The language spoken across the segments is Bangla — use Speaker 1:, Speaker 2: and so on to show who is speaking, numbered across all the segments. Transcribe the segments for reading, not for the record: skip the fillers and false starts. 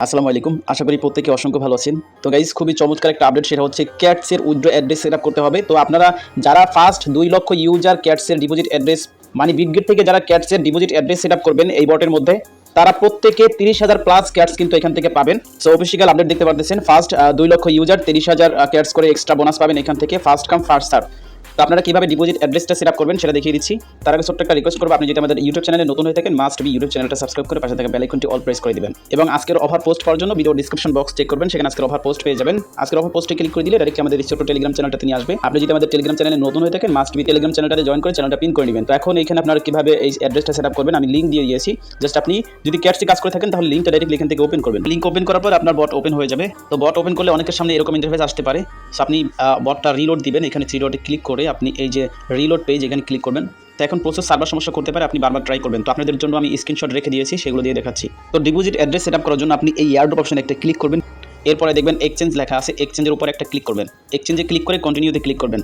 Speaker 1: আসসালামু আলাইকুম। আশা করি প্রত্যেকে অসংখ্য ভালো আছেন। তো গাইস খুবই চমৎকার একটা আপডেট, সেটা হচ্ছে ক্যাটসের উইথড্র অ্যাড্রেস সেটআপ করতে হবে। তো আপনারা যারা ফার্স্ট 2 লক্ষ ইউজার ক্যাটসের ডিপোজিট অ্যাড্রেস মানে বিটগেট থেকে যারা ক্যাটসের ডিপোজিট অ্যাড্রেস সেটআপ করবেন এই বটের মধ্যে, তারা প্রত্যেকে 30,000 প্লাস ক্যাটস কিন্তু এখান থেকে পাবেন। সো অফিশিয়াল আপডেট দেখতে পারতেছেন, ফার্স্ট 2 লক্ষ ইউজার 30,000 ক্যাটস করে এক্সট্রা বোনাস পাবেন এখান থেকে, ফার্স্ট কাম ফার্স্ট সার্ভ। তো আপনারা কিভাবে ডিপোজিট অ্যাড্রেসটা সেটআপ করবেন সেটা দেখিয়ে দিচ্ছি। তার আগে ছোট্ট একটা রিকোয়েস্ট করব, আপনি যদি আমাদের ইউটিউব চ্যানেলে নতুন হয়ে থাকেন মাস্ট বি ইউটিউব চ্যানেলটা সাবস্ক্রাইব করে পাশে থাকা বেল আইকনটি অল প্রেস করে দিবেন। এবং আজকের অফার পোস্ট পাওয়ার জন্য ভিডিও ডেসক্রিপশন বক্স চেক করবেন, সেখানে আজকের অফার পোস্ট পেয়ে যাবেন। আজকের অফার পোস্টে ক্লিক করে দিলে ডাইরেক্টলি আমাদের ছোট টেলিগ্রাম চ্যানেলটাতে নিয়ে আসবে। আপনি যদি আমাদের টেলিগ্রাম চ্যানেলে নতুন হয়ে থাকেন মাস্ট বি টেলিগ্রাম চ্যানেলটাতে জয়েন করে চ্যানেলটা পিন করে নেবেন। তো এখন এখানে আপনারা কিভাবে এই অ্যাড্রেসটা সেটআপ করবেন আমি লিংক দিয়ে দিয়েছি। জাস্ট আপনি যদি ক্যাটসে কাজ করে থাকেন তাহলে লিংকটা ডাইরেক্টলি এখান থেকে ওপেন করবেন। লিংক ওপেন করার পর আপনার বট ওপেন হয়ে যাবে। তো বট ওপেন করলে অনেকের সামনে এরকম ইন্টারফেস আসতে পারে। সো আপনি বটটা রিলোড দিবেন, এখানে থ্রি ডটে ক্লিক করে আপনি এই যে রিলোড পেজ এখানে ক্লিক করবেন। তো এখন প্রসেস সার্ভার সমস্যা করতে পারে, আপনি বারবার ট্রাই করবেন। তো আপনাদের জন্য আমি স্ক্রিনশট রেখে দিয়েছি, সেগুলো দিয়ে দেখাচ্ছি। তো ডিপোজিট অ্যাড্রেস সেটআপ করার জন্য আপনি এই এয়ারড্রপ অপশনে একটা ক্লিক করবেন। এরপরে দেখবেন এক্সচেঞ্জ লেখা আছে, এক্সচেঞ্জের উপর একটা ক্লিক করবেন। এক্সচেঞ্জে ক্লিক করে কন্টিনিউতে ক্লিক করবেন।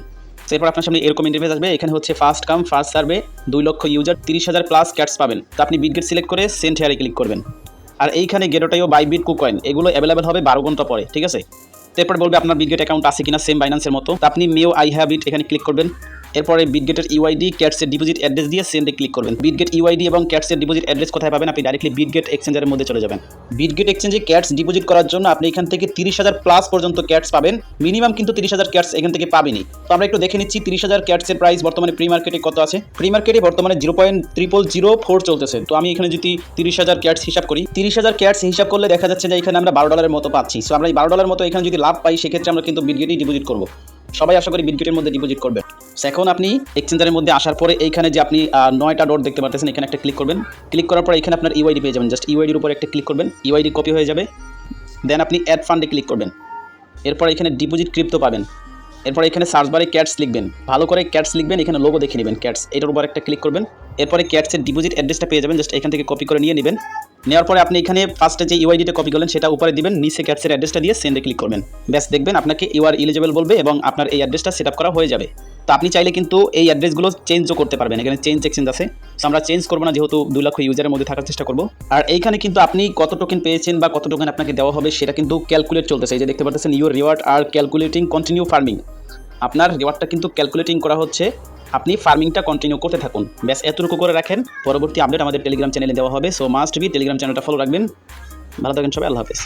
Speaker 1: এরপর আপনার সামনে এরকম ইন্টারফেস আসবে। এখানে হচ্ছে ফার্স্ট কাম ফার্স্ট সার্ভে 2 লক্ষ ইউজার 30,000 প্লাস ক্যাটস পাবেন। তো আপনি বিটগেট সিলেক্ট করে সেন্ড হেয়ারে ক্লিক করবেন। আর এইখানে গেটোটাইও বাইবিট কুকয়েন এগুলো অ্যাভেলেবেল হবে 12 ঘন্টা পরে, ঠিক আছে। এরপর বলবে আপনার বিটগেট অ্যাকাউন্ট আছে কিনা সেম বাইন্যান্সের মতো। তো আপনি মেও আই হ্যাভ ইট এখানে ক্লিক করবেন। এরপরে বিটগেটের ইউআইডি ক্যাটসের ডিপোজিট অ্যাড্রেস দিয়ে সেন্ডে ক্লিক করবেন। বিটগেট ইউআইডি এবং ক্যাটসের ডিপোজিট অ্যাড্রেস কোথায় পাবেন, আপনি ডাইরেক্টলি বিটগেট এক্সচেঞ্জের মধ্যে চলে যাবেন। বিটগেট এক্সচেঞ্জে ক্যাটস ডিপোজিট করার জন্য আপনি এখান থেকে 30,000 প্লাস পর্যন্ত ক্যাটস পাবেন। মিনিমাম কিন্তু 30,000 ক্যাটস এখান থেকে পাবেনই। তো আমরা একটু দেখে নিচ্ছি 30,000 ক্যাটসের প্রাইস বর্তমানে প্রি মার্কেটে কত আছে। প্রি মার্কেটে বর্তমানে 0.0004 চলতেছে। তো আমি এখানে যদি 30,000 ক্যাটস হিসাব করি, 30,000 ক্যাটস হিসাব করলে দেখা যাচ্ছে যে এখানে আমরা $12 মতো পাচ্ছি। সো আমরা এই $12 মতো এখানে যদি লাভ পাই সেক্ষেত্রে আমরা কিন্তু বিটগেটেই ডিপোজিট করব। সবাই আশা করি বিটগেটের মধ্যে ডিপোজিট করবেন। এখন আপনি এক্সচেঞ্জারের মধ্যে আসার পরে এইখানে যে আপনি 9টা ডট দেখতে পাচ্ছেন, এখানে একটা ক্লিক করবেন। ক্লিক করার পর এখানে আপনার ইউআইডি পেয়ে যাবেন। জাস্ট ইউআইডির উপর একটা ক্লিক করবেন, ইউআইডি কপি হয়ে যাবে। দেন আপনি অ্যাড ফান্ডে ক্লিক করবেন। এরপর এখানে ডিপোজিট ক্রিপ্টো পাবেন। এরপর এখানে সার্চ বারে ক্যাটস লিখবেন, ভালো করে ক্যাটস লিখবেন, এখানে লোগো দেখে নেবেন ক্যাটস, এটার উপর একটা ক্লিক করবেন। এরপরে ক্যাটসের ডিপোজিট অ্যাড্রেসটা পেয়ে যাবেন, জাস্ট এখান থেকে কপি করে নিয়ে নেবেন। নেওয়ার পরে আপনি এখানে ফার্স্টে যে ইউআইডিটা কপি করলেন সেটা উপরে দিবেন, নিচে ক্যাটসের অ্যাড্রেসটা দিয়ে সেন্ডে ক্লিক করবেন। ব্যাস দেখবেন আপনাকে ইউ আর এলিজিবল বলবে এবং আপনার এই অ্যাড্রেসটা সেট আপ করা হয়ে যাবে। তো আপনি চাইলে কিন্তু এই অ্যাড্রেসগুলো চেঞ্জও করতে পারবেন, এখানে চেঞ্জ এক্সচেঞ্জ আছে। সো আমরা চেঞ্জ করবো না, যেহেতু 2 লক্ষ ইউজারের মধ্যে থাকার চেষ্টা করবো। আর এইখানে কিন্তু আপনি কত টোকেন পেয়েছেন বা কত টোকেন আপনাকে দেওয়া হবে সেটা কিন্তু ক্যালকুলেট চলতেছে। এই যে দেখতে পাচ্ছেন your reward R calculating continue farming, আপনার রিওয়ার্ডটা কিন্তু ক্যালকুলেটিং করা হচ্ছে, আপনি ফার্মিংটা কন্টিনিউ করতে থাকুন। ব্যাস এতটুকু করে রাখেন, পরবর্তী আপডেট আমাদের টেলিগ্রাম চ্যানেলে দেওয়া হবে। সো মাস্ট বি টেলিগ্রাম চ্যানেলটা ফলো রাখবেন। ভালো থাকেন সবাই, আল্লাহ হাফেজ।